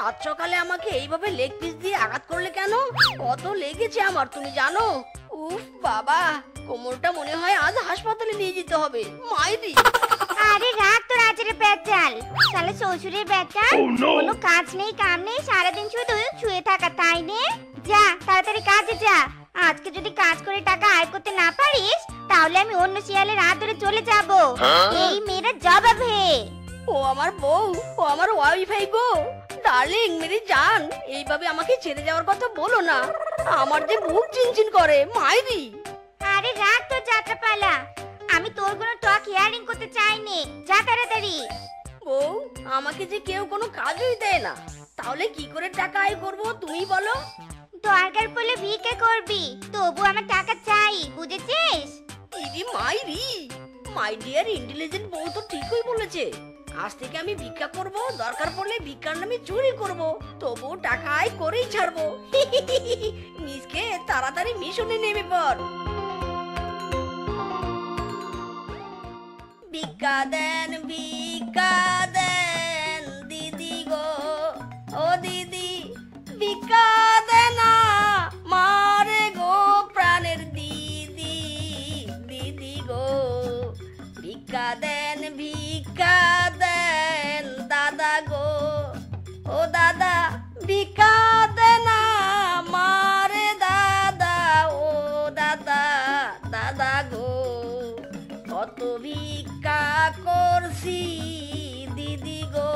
সাত সকালে আমাকে এইভাবে লেগ পিস দিয়ে আঘাত করলে কেন? কত লেগেছে আমার তুমি জানো? উফ বাবা, কোমরটা মনে হয় আজ হাসপাতালে নিয়ে যেতে হবে। মাইরি! আরে রাখ তোর আজের পেঁচাল, শালা শ্বশুরের বেটা। কোনো কাজ নেই কাম নেই, সারাদিন শুধু শুয়ে থাকা, তাই নে? যা তাড়াতাড়ি কাজে যা। আজকে যদি কাজ করে টাকা আয় করতে না পারিস তাহলে আমি অন্য শিয়ালের হাত ধরে চলে যাব। এই মেয়েরা জবাব হে। ও আমার বউ, ও আমার ওয়াইফাই গো। ডার্লিং মেরি জান, এইভাবে আমাকে ছেড়ে যাওয়ার কথা বলো না। আমার যে বুক চিনচিন করে। মাইরি! আরে রাখ তোর যাত্রাপালা, আমি তোর কোনো টক হিয়ারিং করতে চাইনি। যা তাড়াতাড়ি। বউ, আমাকে যে কেউ কোনো কাজই দেয় না, তাহলে কি করে টাকা আয় করবো তুমি বলো? দরকার পড়লে ভিক্ষা করবি, তবু আমার টাকা চাই, বুঝেছিস? ইদি মাইরি! মাই ডিয়ার ইন্টেলিজেন্ট বউ তো ঠিকই বলেছে। আজ থেকে আমি ভিক্ষা করব, দরকার পড়লে ভিক্ষার নামে চুরি করব, তবু টাকা আয় করেই ছাড়বো। মিসকে তাড়াতাড়ি মিশনে নেমে পড়। ভিক্ষা দেন, ভিক্ষা দেন দিদি গো, ও দিদি ভিক্ষা দেন মারে গো প্রাণের দিদি, দিদি গো ভিক্ষা দেন, ভিক্ষা দেন দাদা গো, ও দাদা ভিক্ষা দেন মারে দাদা, ও দাদা, দাদা গো কত ভিক্ষা করছি দিদি গো,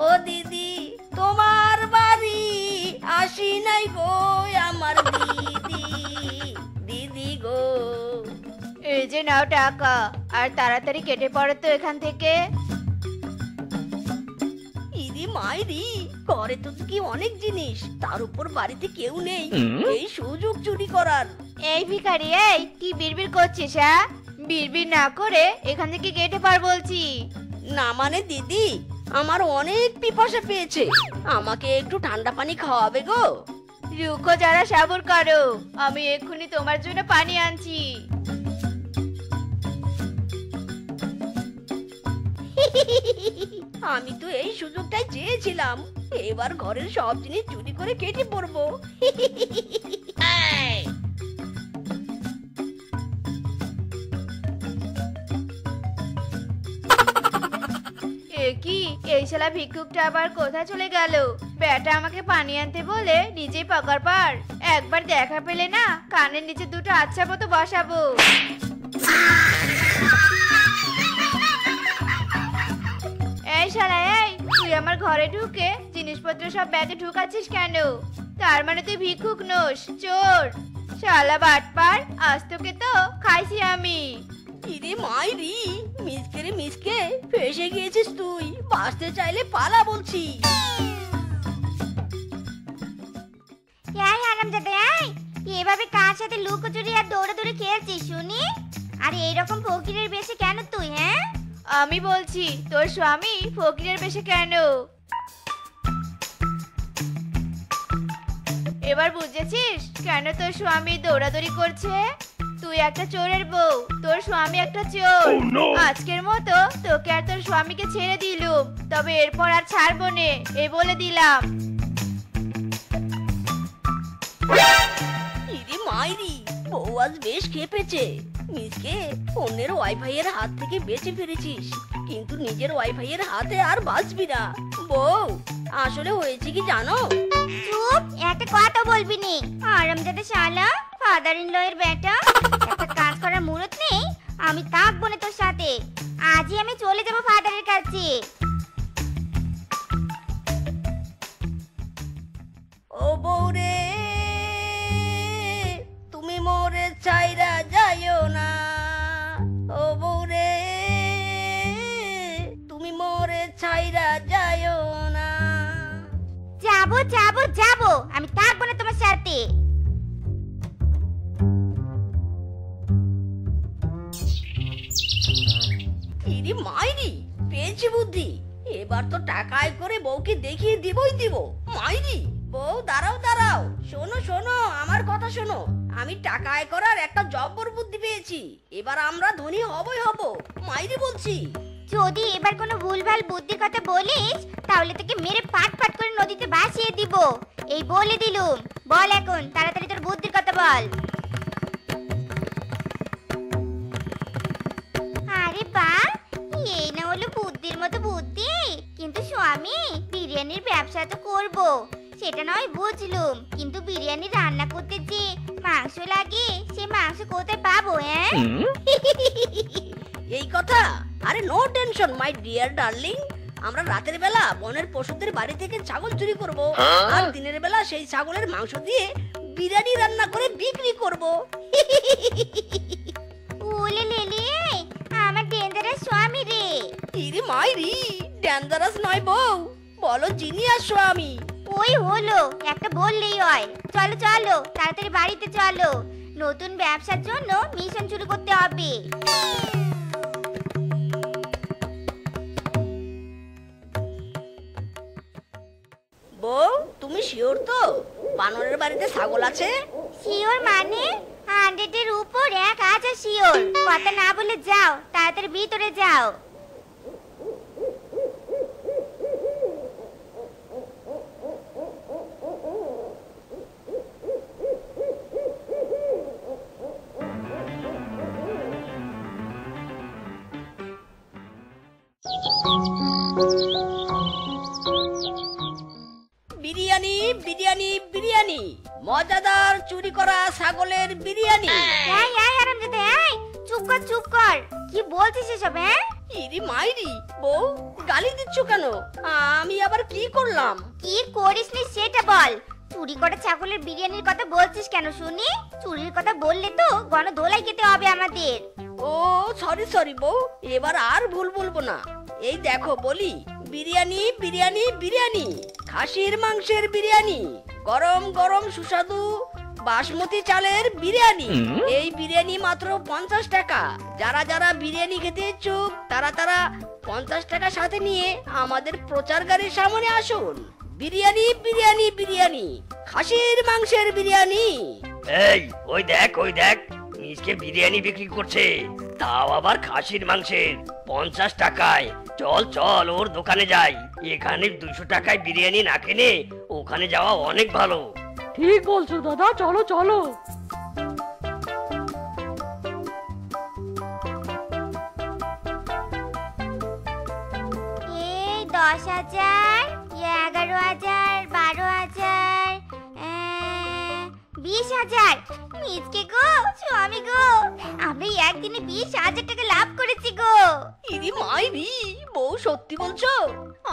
ও দিদি তোমার বাড়ি আসি নাই গো আমার দিদি, দিদি গো। এই যে নাও টাকা, আর তাড়াতাড়ি কেটে পড়ো তো এখান থেকে। ইদি মাইরি, ঘরে তো কি অনেক জিনিস, তার উপর বাড়িতে কেউ নেই, এই সুযোগ চুরি করার। এই ভিখারি, এই কি বিড়বিড় করছিস? হ্যাঁ, বিড়বিড় না করে এখান থেকে কেটে পড় বলছি। না মানে দিদি, আমার অনেক পিপাসা পেয়েছে, আমাকে একটু ঠান্ডা পানি খাওয়াবে গো? রুখো যারা, সবর করো, আমি এক্ষুনি তোমার জন্য পানি আনছি। আমি তো এই সুযোগটাই চেয়েছিলাম, এবার ঘরের সব জিনিস চুরি করে কেটে পড়বো। কি এই শালা ভিক্ষুকটা আবার কোথায় চলে গেল? বেটা আমাকে পানি আনতে বলে নিজেই পকার পার। একবার দেখা পেলে না কানের নিচে দুটো আচ্ছা মতো বসাবো। এই শালা, এই তুই আমার ঘরে ঢুকে জিনিসপত্র সব ব্যাগে ঢুকাচ্ছিস কেন? তার মানে তুই ভিক্ষুক নোস, চোর। শালা বাটপার, আজ তোকে তো খাইছি আমি। ইরে মাইরি, মিসকে রে মিসকে, ফেসে গিয়েছিস তুই, বাঁচতে চাইলে পালা বলছি। এই হারামজাদা, এই এভাবে কার সাথে লুকোচুরি আর দৌড়াদৌড়ি খেলছিস শুনি? আর এইরকম ফকিরের বেশে কেন তুই? হ্যাঁ, আমি বলছি তোর স্বামী ফকিরের বেশে কেন? এবার বুঝেছিস কেন তোর স্বামী দৌড়াদৌড়ি করছে? তুই একটা চোরের বউ, তোর স্বামী একটা চোর। আজকের মতো তোকে আর তোর স্বামীকে ছেড়ে দিলুম, তবে এরপর আর ছাড়বো নে, এই বলে দিলাম। ইরে মাইরি, বউ আজ বেশ খেপেছে। মিসকে, অন্যের ওয়াইফাই এর হাত থেকে বেঁচে ফিরেছিস, কিন্তু নিজের ওয়াইফাই এর হাতে আর বাঁচবি না। বউ, আসলে হয়েছে কি জানো? চুপ, একটা কথা বলবি নি। হারামজাদা শালা, ফাদার ইন ল এর বেটা, একটা কাজ করার মুরত নেই। আমি থাকবো না তোর সাথে, আজই আমি চলে যাব ফাদারের কাছে। ও বউ রে, তুমি মোরে ছাইরা যাইও না। ও বউ রে, তুমি মোরে ছাইরা যাইও না। যাবো যাবো যাবো, আমি থাকবো না তোমার সাথে। ইরি মাইরি, পেয়েছি বুদ্ধি, এবার তো টাকা আয় করে বউকে দেখিয়ে দিবই দিব। মাইরি, বউ দাঁড়াও দাঁড়াও, শোনো শোনো, আমার কথা শোনো। আমি টাকা আয় করার একটা জব্বর বুদ্ধি পেয়েছি, এবার আমরা ধনী হবই হব। মাইরি বলছি। যদি এবার কোনো ভুলভাল বুদ্ধির কথা বলিস তাহলে তোকে মেরে পাট পাট করে নদীতে ভাসিয়ে দিব। এই বলে দিলুম। বল এখন তাড়াতাড়ি তোর বুদ্ধির কথা বল। আরে বাহ, এই না হলো বুদ্ধির মতো বুদ্ধি। কিন্তু স্বামী, বিরিয়ানির ব্যবসা তো করব, সেটা নয় বুঝলুম, কিন্তু বিরিয়ানি রান্না করতে যে মাংস লাগে সে মাংস কোথায় পাবো? হ্যাঁ এই কথা? আরে no tension my dear darling, আমরা রাতের বেলা বনের পশুদের বাড়ি থেকে ছাগল চুরি করব আর দিনের বেলা সেই ছাগলের মাংস দিয়ে বিরিয়ানি রান্না করে বিক্রি করব। ওলে লেলে, আমার ডেঞ্জারাস স্বামী রে। ইরে মাইরি, ডেঞ্জারাস নয় বউ, বলো জিনিয়াস স্বামী। ওই হলো, একটা বললেই হয়। চলো চলো তাড়াতাড়ি বাড়িতে চলো, নতুন ব্যবসার জন্য মিশন শুরু করতে হবে। বউ, তুমি শিওর তো বানরের বাড়িতে ছাগল আছে? শিওর মানে 100 এর উপর 1000 শিওর। কথা না বলে যাও, তাড়াতাড়ি ভিতরে যাও। বিরিয়ানি বিরিয়ানি বিরিয়ানি, মজাদার চুরি করা ছাগলের বিরিয়ানি। এই এই হারামজাদা, এই চুপ কর চুপ কর, কি বলছিস এসব? হ্যাঁ ইরি মাইরি, বউ গালি দিচ্ছ কেন? আমি আবার কি করলাম? কি করিসনি সেটা বল। চুরি করা ছাগলের বিরিয়ানির কথা বলছিস কেন শুনি? চুরির কথা বললে তো গণধোলাই খেতে হবে আমাদের। ও সরি সরি বউ, এবার আর ভুল বলবো না। এই দেখো বলি, বিরিয়ানি বিরিয়ানি বিরিয়ানি, খাসির মাংসের বিরিয়ানি, গরম গরম সুস্বাদু বাসমতি চালের বিরিয়ানি। এই বিরিয়ানি মাত্র 50 টাকা। যারা যারা বিরিয়ানি খেতে ইচ্ছুক তারা তারা 50 টাকা সাথে নিয়ে আমাদের প্রচার গাড়ির সামনে আসুন। বিরিয়ানি বিরিয়ানি বিরিয়ানি, খাসির মাংসের বিরিয়ানি। এই ওই দেখ মিসকে বিরিয়ানি বিক্রি করছে, তাও আবার খাসির মাংসের 50 টাকায়। চল চল ওর দোকানে যাই, এখানে 200 টাকায় বিরিয়ানি না কিনে ওখানে যাওয়া অনেক ভালো। ঠিক বলছো দাদা, চলো চলো। এই 10,000, 11,000, 12,000, 20,000। মিজকে গো, স্বামী গো, আমরা একদিনে 20,000 টাকা লাভ করেছি গো। ইরি মাইরি, বউ সত্যি বলছো?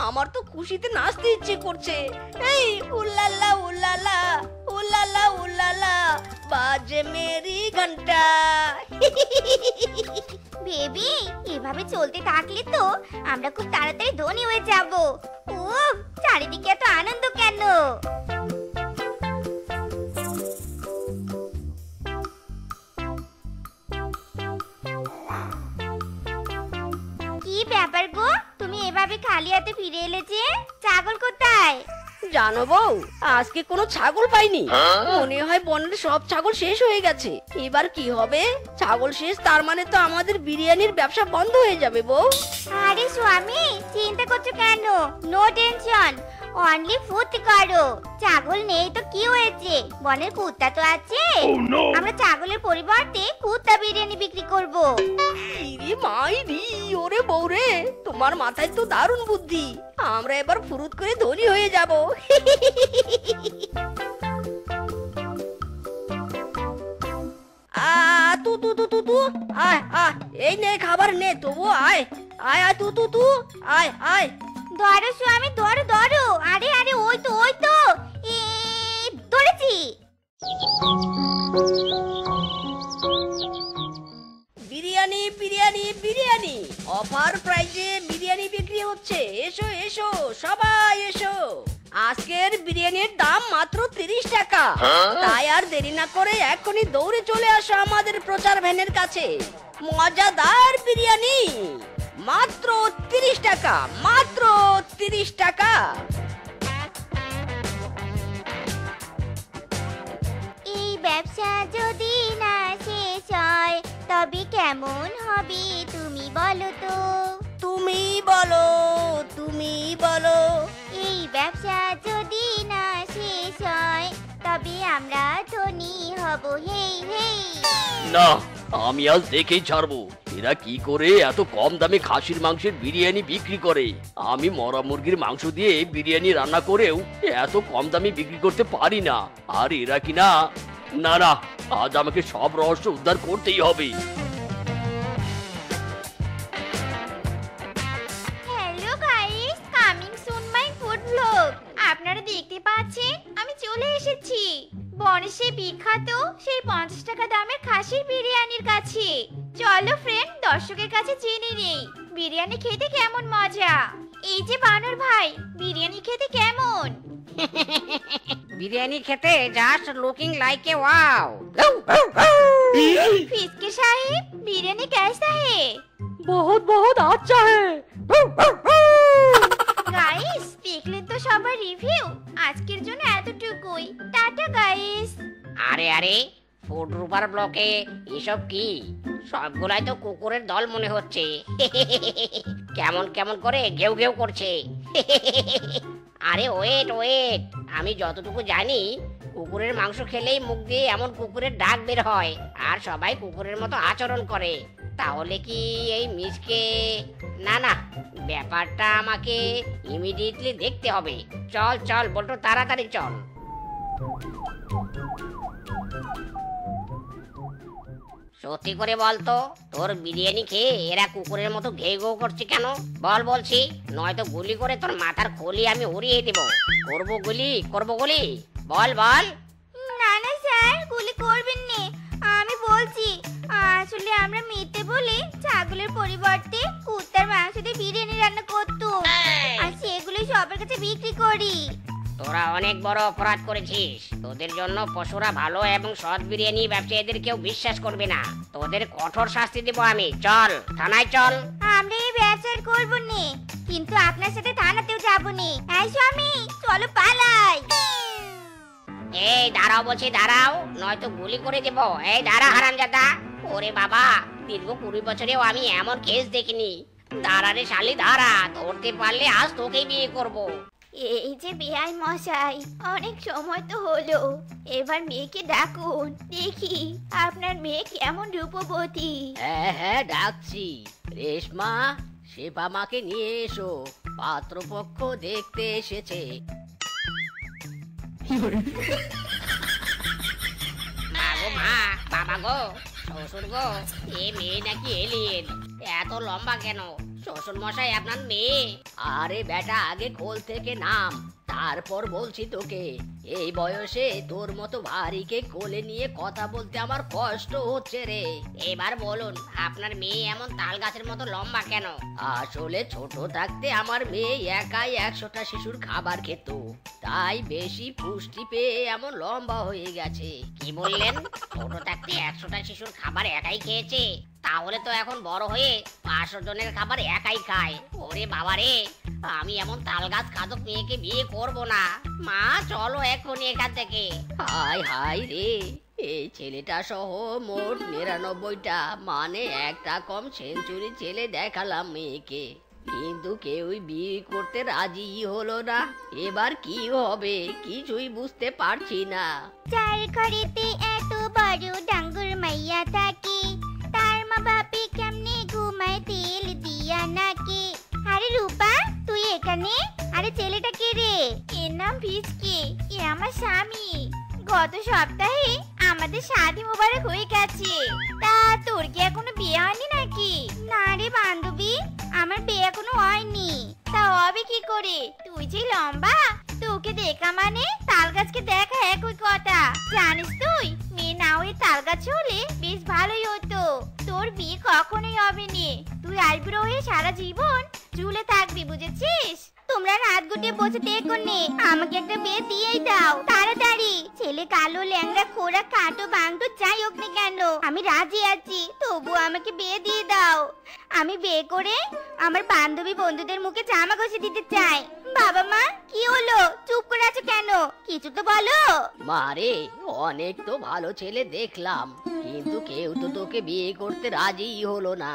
আমার তো খুশিতে নাচতে ইচ্ছে করছে। এই উল্লালা উল্লালা উল্লালা উল্লালা, বাজে মেরি ঘন্টা। বেবি, এভাবে চলতে থাকলে তো আমরা খুব তাড়াতাড়ি ধনী হয়ে যাব। উফ, চারিদিকে এত আনন্দ কেন? কি ব্যাপার গো, তুমি এভাবে খালি হাতে ফিরে এলে যে? ছাগল কোথায়? জানো বউ, আজকে কোনো ছাগল পাইনি। মনে হয় বনের সব ছাগল শেষ হয়ে গেছে। এবার কি হবে? ছাগল শেষ তার মানে তো আমাদের বিরিয়ানির ব্যবসা বন্ধ হয়ে যাবে বউ। আরে স্বামী, চিন্তা করছো কেন? নো টেনশন, অনলি ফুর্তি করো। ছাগল নেই তো কি হয়েছে, বনের কুত্তা তো আছে। আমরা ছাগলের পরিবর্তে কুত্তা বিরিয়ানি বিক্রি করব। ইরি মাইরি, ওরে বউ রে, তোমার মাথায় তো দারুণ বুদ্ধি। আমরা এবার ফুরুত করে ধনী হয়ে যাব। তু তু তু তু তু, আয় আয়, এই নে খাবার নে, তবু আয় আয় আয়, তু তু তু, আয় আয়। ধরো স্বামী, ধরো ধরো। আরে আরে, ওই তো ওই তো, ধরেছি। বিরিয়ানি বিরিয়ানি বিরিয়ানি, অফার প্রাইজে বিরিয়ানি বিক্রি হচ্ছে। এসো এসো সবাই এসো। আজকের বিরিয়ানির দাম মাত্র 30 টাকা। তাই আর দেরি না করে এখনই দৌড়ে চলে আসো আমাদের প্রচার ভ্যানের কাছে। মজাদার বিরিয়ানি মাত্র 30 টাকা, মাত্র 30 টাকা। এই ব্যবসা যদি না শেষ হয় তবে কেমন হবে তুমি বলো তো? তুমি তুমি বলো, তুমি বলো। এই ব্যবসা যদি না শেষ হয় তবে আমরা ধনী হব। হেই হেই। না, আমি আজ দেখেই ছাড়বো এরা কি করে এত কম দামে খাসির মাংসের বিরিয়ানি বিক্রি করে। আমি মরা মুরগির মাংস দিয়ে বিরিয়ানি রান্না করেও এত কম দামে বিক্রি করতে পারি না। আর এরা কিনা, না না, আজ আমাকে সব রহস্য উদ্ধার করতেই হবে। Hello guys, coming soon my food blog. আপনারা দেখতে পাচ্ছেন আমি চলে এসেছি বনের সেই বিখ্যাত সেই 50 টাকা দামের খাসির বিরিয়ানির কাছে। চলো ফ্রেন্ড, দর্শকের কাছে জেনে নেই বিরিয়ানি খেতে কেমন মজা। এই যে বানর ভাই, বিরিয়ানি খেতে কেমন? বিরিয়ানি খেতে just looking like a wow. ফিসকে সাহেব, বিরিয়ানি कैसा है? बहुत बहुत अच्छा है। গাইস, দেখলেন তো সবার রিভিউ। আজকের জন্য এতটুকুই। Tata guys. আরে আরে, ফুড রুপার ব্লকে এসব কি? সবগুলাই তো কুকুরের দল মনে হচ্ছে। কেমন কেমন করে ঘেউ ঘেউ করছে। আরে ওয়েট ওয়েট, আমি যতটুকু জানি কুকুরের মাংস খেলেই মুখ দিয়ে এমন কুকুরের ডাক বের হয় আর সবাই কুকুরের মতো আচরণ করে। তাহলে কি এই মিসকে? না না, ব্যাপারটা আমাকে ইমিডিয়েটলি দেখতে হবে। চল চল বল্টু, তাড়াতাড়ি চল। সত্যি করে বলতো, তোর বিরিয়ানি খেয়ে এরা কুকুরের মতো ঘেউ ঘেউ করছে কেন? বল বলছি, নয়তো গুলি করে তোর মাথার খলি আমি উড়িয়ে দেব। করবো গুলি, করবো গুলি, বল বল। না না স্যার, গুলি করবেন না। আমি বলছি, আসলে আমরা মিথ্যে বলে ছাগলের পরিবর্তে কুত্তার মাংস দিয়ে বিরিয়ানি রান্না করতুম, আর সেগুলো সবার কাছে বিক্রি করি। তোরা অনেক বড় অপরাধ করেছিস। তোদের জন্য পশুরা ভালো এবং সৎ বিরিয়ানি ব্যবসায়ীদের কেউ বিশ্বাস করবে না। তোদের কঠোর শাস্তি দেব আমি। চল থানায় চল। আমরা এই ব্যবসা করবো না, কিন্তু আপনার সাথে থানাতেও যাবো না। এই স্বামী, চলো পালাই। এই দাঁড়াও বলছি, দাঁড়াও, নয়তো গুলি করে দেব। এই দাঁড়া হারামজাদা। ওরে বাবা, দীর্ঘ 20 বছরেও আমি এমন কেস দেখিনি। দাঁড়া রে শালি, দাঁড়া, ধরতে পারলে আজ তোকেই বিয়ে করব। এই যে বেআই মশাই, অনেক সময় তো হলো, এবার মেয়েকে ডাকুন, দেখি আপনার মেয়ে কেমন রূপবতী। হ্যাঁ হ্যাঁ, ডাকছি। রেশমা, শেফা মাকে নিয়ে এসো, পাত্রপক্ষ দেখতে এসেছে। মা গো মা, বাবা গো, শ্বশুর গো, এ মেয়ে নাকি এলিয়েন? এত লম্বা কেন? শ্বশুর মশাই আপনার মেয়ে? আরে বেটা, আগে কোল থেকে নাম, তারপর বলছি তোকে। এই বয়সে তোর মতো ভারীকে কোলে নিয়ে কথা বলতে আমার কষ্ট হচ্ছে রে। এবার বলুন, আপনার মেয়ে এমন তাল গাছের মতো লম্বা কেন? আসলে ছোট থাকতে আমার মেয়ে একাই 100টা শিশুর খাবার খেত, তাই বেশি পুষ্টি পেয়ে এমন লম্বা হয়ে গেছে। কি বললেন? ছোট থাকতে 100টা শিশুর খাবার একাই খেয়েছে? তাহলে তো এখন বড় হয়ে 500 জনের খাবার একাই খায়। ওরে বাবা রে, আমি এমন তাল গাছ খাদক মেয়েকে বিয়ে করব না। মা চলো এখনই এখান থেকে। হাই হাই রে, এই ছেলেটা সহ মোট 99টা, মানে একটা কম সেঞ্চুরি ছেলে দেখালাম মেয়েকে, কিন্তু কেউই বিয়ে করতে রাজি হলো না। এবার কি হবে কিছুই বুঝতে পারছি না। চার ঘরেতে এত বড় ডাঙ্গুর মাইয়া থাকে, তার মা বাপে কেমনে ঘুমায় তেল দিয়া নাকি? আরে রূপা, তুই এখানে? আরে ছেলেটা কে রে? এর নাম ভিজকে, এ আমার স্বামী। গত সপ্তাহে আমাদের শাদী মোবারক হয়ে গেছে। তা তোর কি এখনো বিয়ে হয়নি নাকি? না রে বান্ধবী, আমার বিয়ে এখনো হয়নি। তা হবে কি করে? তুই যে লম্বা, তোকে দেখা মানে তাল গাছকে দেখা একই কথা। জানিস তুই, মেয়ে না হয়ে তাল গাছ হলে বেশ ভালোই হতো। তোর বিয়ে কখনোই হবে না। তুই আইব্রো হয়ে সারা জীবন ঝুলে থাকবি, বুঝেছিস? তোমরা রাত গুটিয়ে বসে দেখো নে, আমাকে একটা বিয়ে দিয়েই দাও তাড়াতাড়ি। ছেলে কালো ল্যাংড়া খোড়া কাটো বাংটো যাই হোক না কেন, আমি রাজি আছি, তবু আমাকে বিয়ে দিয়ে দাও। আমি বিয়ে করে আমার বান্ধবী বন্ধুদের মুখে জামা ঘষে দিতে চাই। বাবা মা, কি হলো? চুপ করে আছো কেন? কিছু তো বলো। মারে, অনেক তো ভালো ছেলে দেখলাম, কিন্তু কেউ তো তোকে বিয়ে করতে রাজি হলো না।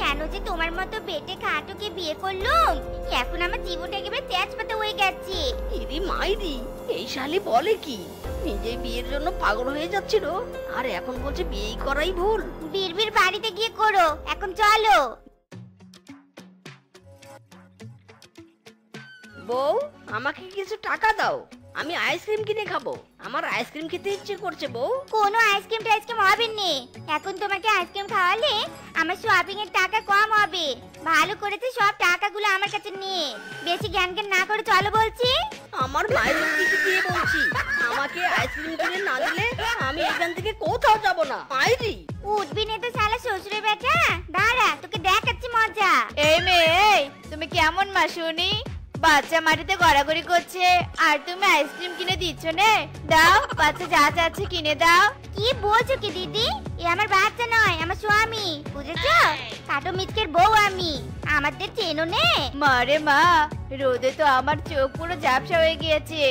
কেন যে তোমার মতো বেটে খাটুকে বিয়ে করলুম, এখন আমার জীবনটা একেবারে তেজপাতা হয়ে গেছে। ইরি মাইরি, এই শালি বলে কি? নিজে বিয়ের জন্য পাগল হয়ে যাচ্ছিল আর এখন বলছে বিয়ে করাই ভুল। বীরবীর বাড়িতে গিয়ে করো, এখন চলো। বউ, আমাকে কিছু টাকা দাও, আমি আইসক্রিম কিনে খাবো। আমার আইসক্রিম খেতে ইচ্ছে করছে বউ। কোনো আইসক্রিম টাইসক্রিম হবে না, এখন তোমাকে আইসক্রিম খাওয়ালে আমার শপিং এর টাকা কম হবে। ভালো করেছে সব টাকাগুলো আমার কাছে নিয়ে, বেশি জ্ঞান জ্ঞান না করে চলো বলছি। আমার মায়ের কিছু দিয়ে বলছি, আমাকে আইসক্রিম কিনে না দিলে আমি এখান থেকে কোথাও যাব না। মাইরি, উঠবি না তো শালা শ্বশুরের বেটা, দাঁড়া তোকে দেখাচ্ছি মজা। এই মেয়ে, এই তুমি কেমন মা শুনি? বাচ্চা মাটিতে গড়াগড়ি করছে আর তুমি আইসক্রিম কিনে দিচ্ছ নে? দাও, বাচ্চা যা চাচ্ছে কিনে দাও। কি বলছো কি দিদি? এ আমার বাচ্চা নয়, আমার স্বামী, বুঝেছো? কাটো মিচকের বউ আমি, আমাদের চেনো নে? মারে মা, রোদে তো আমার চোখ পুরো ঝাপসা হয়ে গিয়েছে।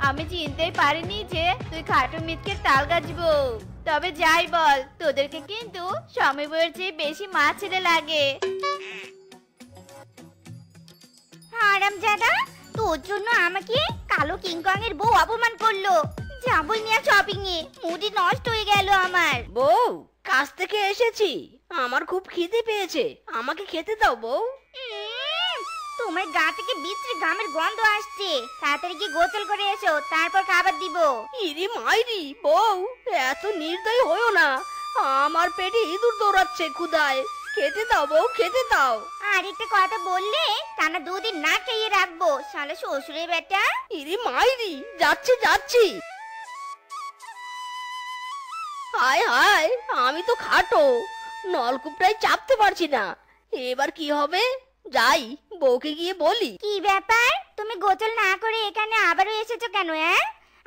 আমি চিনতেই পারিনি যে তুই খাটো মিটকে তাল গাছবো। তবে যাই বল, তোদেরকে কিন্তু স্বামী বউয়ের চেয়ে বেশি মা ছেলে লাগে। হারামজাদা, তোর জন্য আমাকে কালো কিংকং এর বউ অপমান করলো। যাবই নিয়ে শপিং এ, মুডি নষ্ট হয়ে গেল আমার। বউ, কাজ থেকে এসেছি, আমার খুব খিদে পেয়েছে, আমাকে খেতে দাও বউ। তোমার গা থেকে বিশ্রী ঘামের গন্ধ আসছে, তাড়াতাড়ি গিয়ে গোসল করে এসো, তারপর খাবার দিব। ইরি মাইরি, বউ এত নির্দয়ী হয়েও না, আমার পেটে ইঁদুর দৌড়াচ্ছে ক্ষুধায়। খেতে দাও বউ, খেতে দাও। আর একটা কথা বললে টানা দুদিন না খেয়ে রাখবো, শালা শ্বশুরের বেটা। ইরি মাইরি, যাচ্ছি যাচ্ছি। হায় হায়, আমি তো খাটো, নলকূপটাই চাপতে পারছি না, এবার কি হবে? যাই, বউকে গিয়ে বলি। কি ব্যাপার, তুমি গোসল না করে এখানে আবারও এসেছো কেন?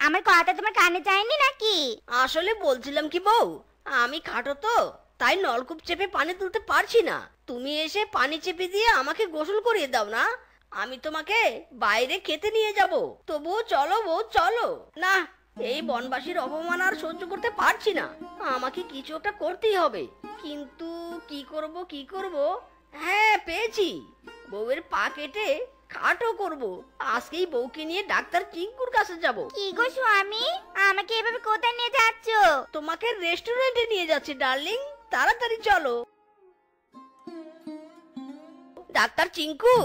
আমার কথা তোমার কানে যায়নি নাকি? আসলে বলছিলাম কি বউ, আমি খাটো তো, তাই নলকূপ চেপে পানি তুলতে পারছি না। তুমি এসে পানি চেপে দিয়ে আমাকে গোসল করিয়ে দাও না, আমি তোমাকে বাইরে খেতে নিয়ে যাব। তবুও চলো বউ, চলো না। এই বনবাসীর অপমান আর সহ্য করতে পারছি না, আমাকে কিছু একটা করতেই হবে। কিন্তু কি করব কি করব? হ্যাঁ, পেয়েছি, বউয়ের পা কেটে খাটো করব। আজকেই বউকে নিয়ে ডাক্তার চিঙ্কুর কাছে যাব। কি গো স্বামী, আমাকে এভাবে কোথায় নিয়ে যাচ্ছ? তোমাকে রেস্টুরেন্টে নিয়ে যাচ্ছি ডার্লিং, তাড়াতাড়ি চলো। ডাক্তার চিঙ্কু,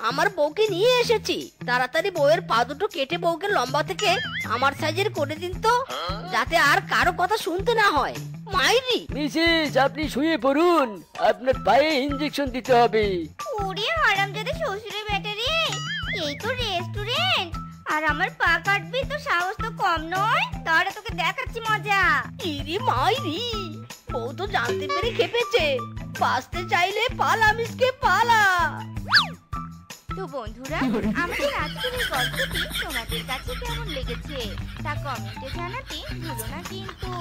আমার বউকে নিয়ে এসেছি, তাড়াতাড়ি বউয়ের পা দুটো কেটে বউকে লম্বা থেকে আমার সাইজের করে দিন তো, যাতে আর কারো কথা শুনতে না হয়। মাইরি, মিসেস, আপনি শুয়ে পড়ুন, আপনার পায়ে ইঞ্জেকশন দিতে হবে। ওরে হারামজাদা শ্বশুরের বেটা রে, এই তো রেস্টুরেন্ট, আর আমার পা কাটবি তো সাহস তো কম নয়। দাঁড়া তোকে দেখাচ্ছি মজা। ইরি মাইরি, বউ তো জানতে পেরে খেপেছে। বাঁচতে চাইলে পালা মিসকে পালা। তো বন্ধুরা, আমাদের আজকের এই গল্পটি তোমাদের কাছে কেমন লেগেছে তা কমেন্টে জানাতে ভুলো না কিন্তু।